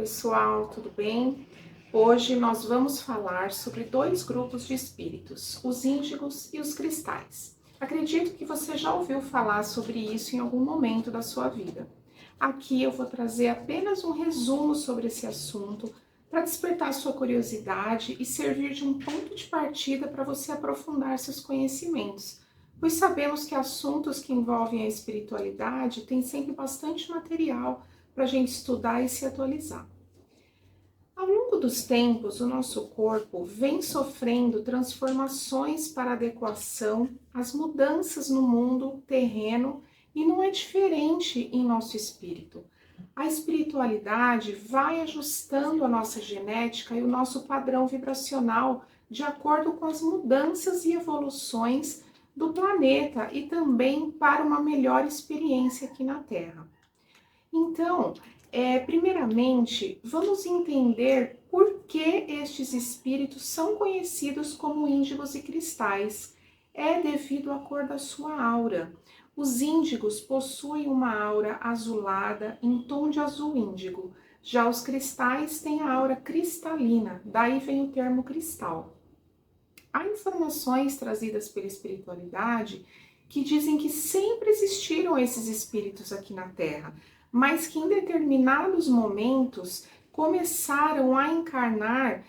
pessoal, tudo bem? Hoje nós vamos falar sobre dois grupos de espíritos, os índigos e os cristais. Acredito que você já ouviu falar sobre isso em algum momento da sua vida. Aqui eu vou trazer apenas um resumo sobre esse assunto para despertar sua curiosidade e servir de um ponto de partida para você aprofundar seus conhecimentos, pois sabemos que assuntos que envolvem a espiritualidade têm sempre bastante material para a gente estudar e se atualizar. Ao longo dos tempos, o nosso corpo vem sofrendo transformações para adequação às mudanças no mundo terreno e não é diferente em nosso espírito. A espiritualidade vai ajustando a nossa genética e o nosso padrão vibracional de acordo com as mudanças e evoluções do planeta e também para uma melhor experiência aqui na Terra. Então, primeiramente, vamos entender por que estes espíritos são conhecidos como índigos e cristais. É devido à cor da sua aura. Os índigos possuem uma aura azulada em tom de azul índigo. Já os cristais têm a aura cristalina, daí vem o termo cristal. Há informações trazidas pela espiritualidade que dizem que sempre existiram esses espíritos aqui na Terra, mas que em determinados momentos começaram a encarnar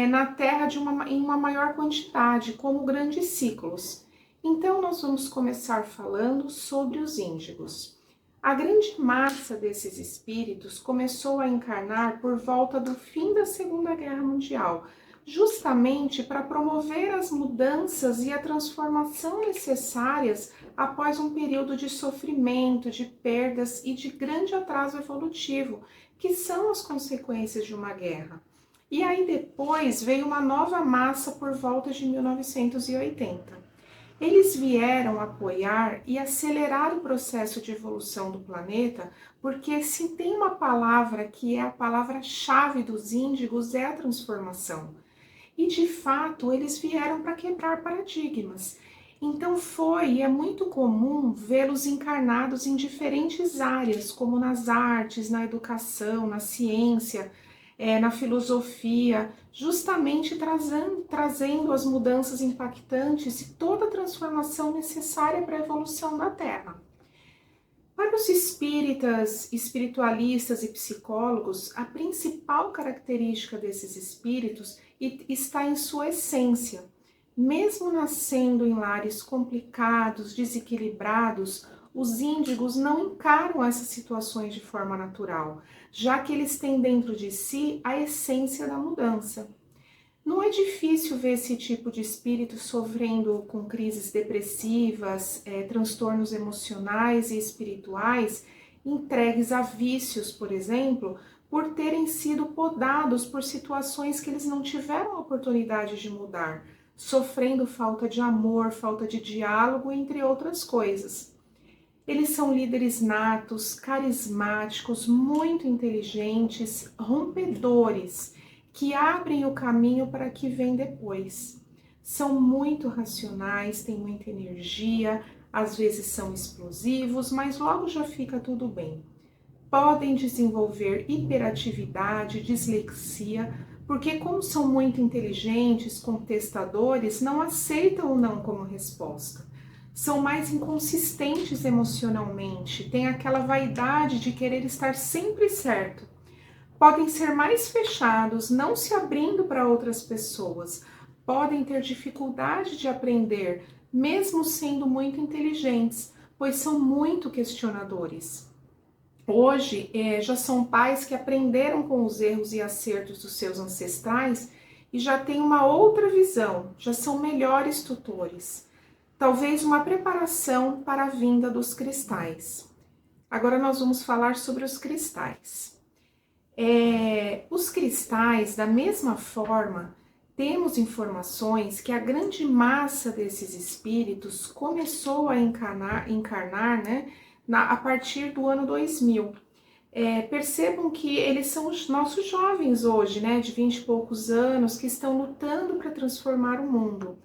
na Terra em uma maior quantidade, como grandes ciclos. Então nós vamos começar falando sobre os índigos. A grande massa desses espíritos começou a encarnar por volta do fim da Segunda Guerra Mundial, justamente para promover as mudanças e a transformação necessárias após um período de sofrimento, de perdas e de grande atraso evolutivo, que são as consequências de uma guerra. E aí depois veio uma nova massa por volta de 1980. Eles vieram apoiar e acelerar o processo de evolução do planeta, porque se tem uma palavra que é a palavra-chave dos índigos é a transformação. E de fato eles vieram para quebrar paradigmas. Então foi e é muito comum vê-los encarnados em diferentes áreas, como nas artes, na educação, na ciência, na filosofia, justamente trazendo as mudanças impactantes e toda a transformação necessária para a evolução da Terra. Para os espíritas, espiritualistas e psicólogos, a principal característica desses espíritos está em sua essência. Mesmo nascendo em lares complicados, desequilibrados, os índigos não encaram essas situações de forma natural, já que eles têm dentro de si a essência da mudança. Não é difícil ver esse tipo de espírito sofrendo com crises depressivas, transtornos emocionais e espirituais, entregues a vícios, por exemplo, por terem sido podados por situações que eles não tiveram a oportunidade de mudar, sofrendo falta de amor, falta de diálogo, entre outras coisas. Eles são líderes natos, carismáticos, muito inteligentes, rompedores, que abrem o caminho para que vem depois. São muito racionais, têm muita energia, às vezes são explosivos, mas logo já fica tudo bem. Podem desenvolver hiperatividade, dislexia, porque como são muito inteligentes, contestadores, não aceitam o não como resposta. São mais inconsistentes emocionalmente, têm aquela vaidade de querer estar sempre certo. Podem ser mais fechados, não se abrindo para outras pessoas. Podem ter dificuldade de aprender, mesmo sendo muito inteligentes, pois são muito questionadores. Hoje, já são pais que aprenderam com os erros e acertos dos seus ancestrais e já têm uma outra visão, já são melhores tutores. Talvez uma preparação para a vinda dos cristais. Agora nós vamos falar sobre os cristais. Os cristais, da mesma forma, temos informações que a grande massa desses espíritos começou a encarnar, né, a partir do ano 2000. Percebam que eles são os nossos jovens hoje, né, de 20 e poucos anos, que estão lutando para transformar o mundo.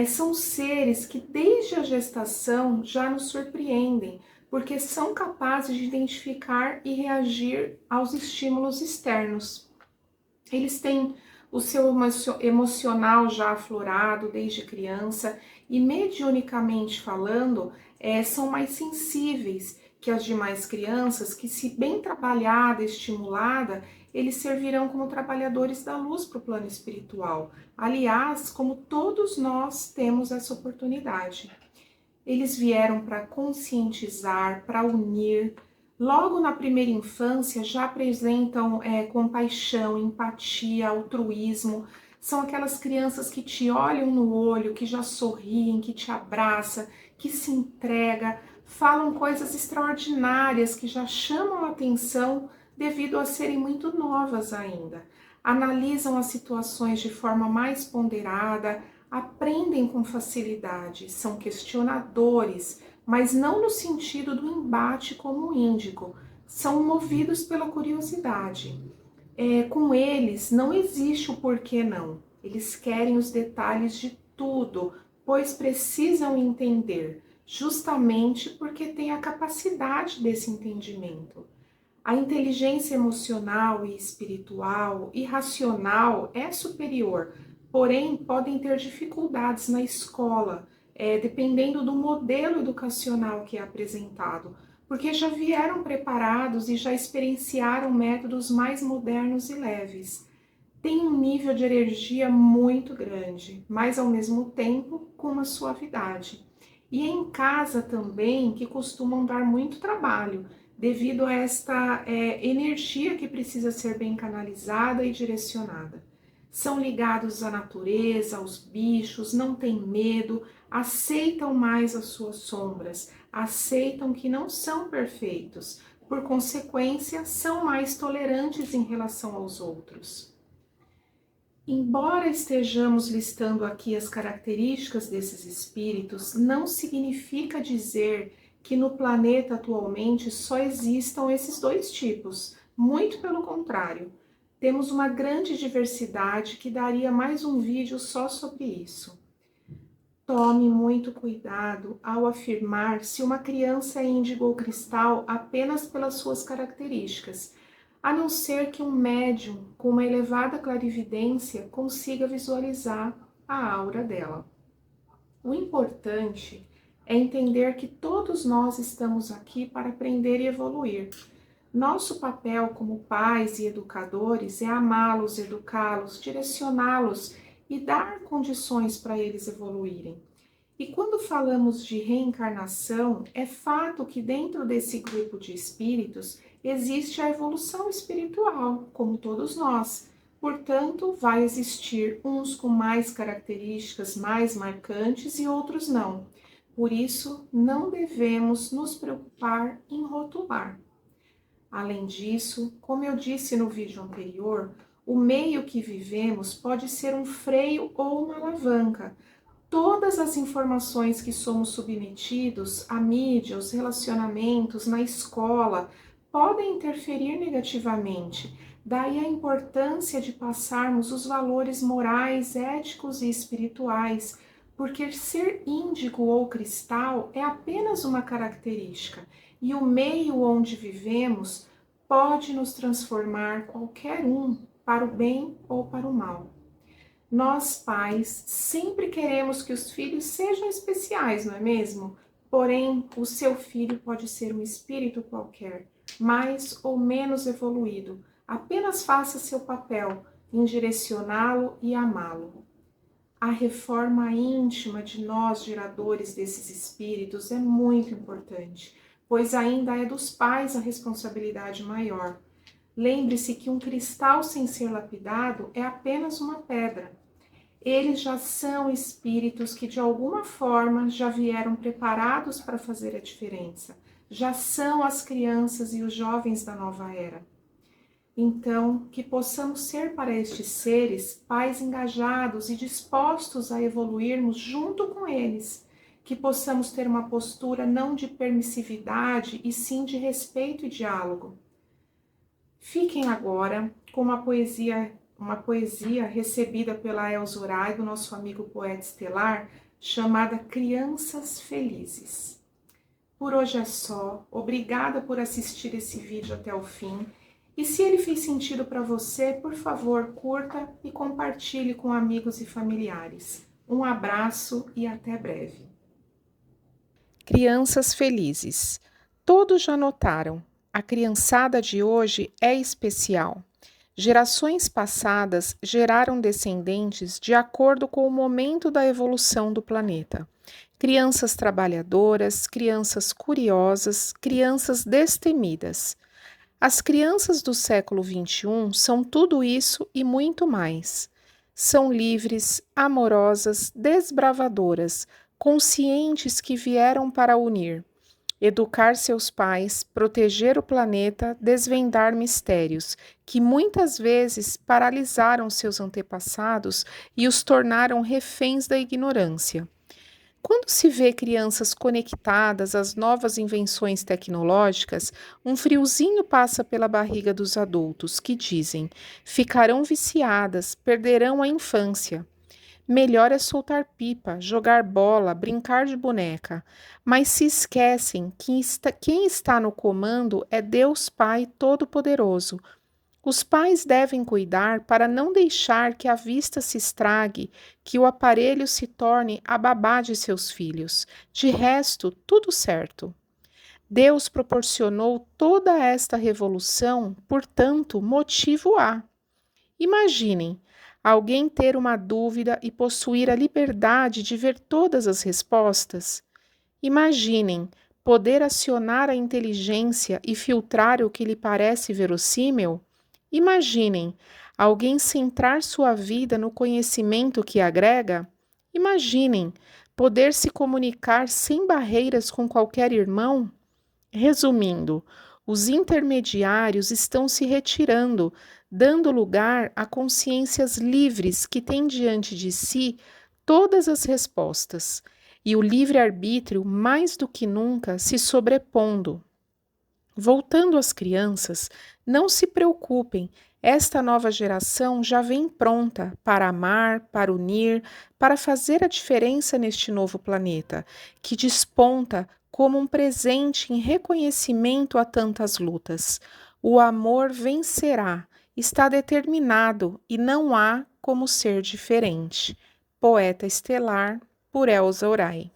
São seres que desde a gestação já nos surpreendem, porque são capazes de identificar e reagir aos estímulos externos. Eles têm o seu emocional já aflorado desde criança e, mediunicamente falando, são mais sensíveis que as demais crianças, que, se bem trabalhada, estimulada, eles servirão como trabalhadores da luz para o plano espiritual. Aliás, como todos nós temos essa oportunidade. Eles vieram para conscientizar, para unir. Logo na primeira infância já apresentam compaixão, empatia, altruísmo. São aquelas crianças que te olham no olho, que já sorriem, que te abraçam, que se entrega, falam coisas extraordinárias que já chamam a atenção devido a serem muito novas ainda. Analisam as situações de forma mais ponderada, aprendem com facilidade, são questionadores, mas não no sentido do embate como o índigo, são movidos pela curiosidade. Com eles não existe o porquê não, eles querem os detalhes de tudo, pois precisam entender, justamente porque têm a capacidade desse entendimento. A inteligência emocional e espiritual e racional é superior, porém podem ter dificuldades na escola, dependendo do modelo educacional que é apresentado, porque já vieram preparados e já experienciaram métodos mais modernos e leves. Tem um nível de energia muito grande, mas ao mesmo tempo com uma suavidade. E é em casa também que costumam dar muito trabalho, devido a esta energia que precisa ser bem canalizada e direcionada. São ligados à natureza, aos bichos, não têm medo, aceitam mais as suas sombras, aceitam que não são perfeitos, por consequência, são mais tolerantes em relação aos outros. Embora estejamos listando aqui as características desses espíritos, não significa dizer que no planeta atualmente só existam esses dois tipos. Muito pelo contrário, temos uma grande diversidade que daria mais um vídeo só sobre isso. Tome muito cuidado ao afirmar se uma criança é índigo ou cristal apenas pelas suas características, a não ser que um médium com uma elevada clarividência consiga visualizar a aura dela. O importante é entender que todos nós estamos aqui para aprender e evoluir. Nosso papel como pais e educadores é amá-los, educá-los, direcioná-los e dar condições para eles evoluírem. E quando falamos de reencarnação, é fato que dentro desse grupo de espíritos existe a evolução espiritual, como todos nós. Portanto, vai existir uns com mais características mais marcantes e outros não. Por isso, não devemos nos preocupar em rotular. Além disso, como eu disse no vídeo anterior, o meio que vivemos pode ser um freio ou uma alavanca. Todas as informações que somos submetidos, a mídia, os relacionamentos, na escola, podem interferir negativamente. Daí a importância de passarmos os valores morais, éticos e espirituais, porque ser índigo ou cristal é apenas uma característica, e o meio onde vivemos pode nos transformar qualquer um para o bem ou para o mal. Nós, pais, sempre queremos que os filhos sejam especiais, não é mesmo? Porém, o seu filho pode ser um espírito qualquer, mais ou menos evoluído. Apenas faça seu papel em direcioná-lo e amá-lo. A reforma íntima de nós, geradores desses espíritos, é muito importante, pois ainda é dos pais a responsabilidade maior. Lembre-se que um cristal sem ser lapidado é apenas uma pedra. Eles já são espíritos que de alguma forma já vieram preparados para fazer a diferença. Já são as crianças e os jovens da nova era. Então, que possamos ser para estes seres pais engajados e dispostos a evoluirmos junto com eles. Que possamos ter uma postura não de permissividade e sim de respeito e diálogo. Fiquem agora com uma poesia recebida pela Elza Urai, do nosso amigo poeta estelar, chamada Crianças Felizes. Por hoje é só. Obrigada por assistir esse vídeo até o fim. E se ele fez sentido para você, por favor, curta e compartilhe com amigos e familiares. Um abraço e até breve. Crianças felizes. Todos já notaram, a criançada de hoje é especial. Gerações passadas geraram descendentes de acordo com o momento da evolução do planeta. Crianças trabalhadoras, crianças curiosas, crianças destemidas. As crianças do século XXI são tudo isso e muito mais. São livres, amorosas, desbravadoras, conscientes que vieram para unir, educar seus pais, proteger o planeta, desvendar mistérios que muitas vezes paralisaram seus antepassados e os tornaram reféns da ignorância. Quando se vê crianças conectadas às novas invenções tecnológicas, um friozinho passa pela barriga dos adultos que dizem: ficarão viciadas, perderão a infância. Melhor é soltar pipa, jogar bola, brincar de boneca. Mas se esquecem que quem está no comando é Deus Pai Todo-Poderoso. Os pais devem cuidar para não deixar que a vista se estrague, que o aparelho se torne a babá de seus filhos. De resto, tudo certo. Deus proporcionou toda esta revolução, portanto, motivo há. Imaginem alguém ter uma dúvida e possuir a liberdade de ver todas as respostas. Imaginem poder acionar a inteligência e filtrar o que lhe parece verossímil. Imaginem alguém centrar sua vida no conhecimento que agrega. Imaginem poder se comunicar sem barreiras com qualquer irmão. Resumindo, os intermediários estão se retirando, dando lugar a consciências livres que têm diante de si todas as respostas, e o livre-arbítrio, mais do que nunca, se sobrepondo. Voltando às crianças, não se preocupem, esta nova geração já vem pronta para amar, para unir, para fazer a diferença neste novo planeta, que desponta como um presente em reconhecimento a tantas lutas. O amor vencerá, está determinado e não há como ser diferente. Poeta Estelar, por Elza Orai.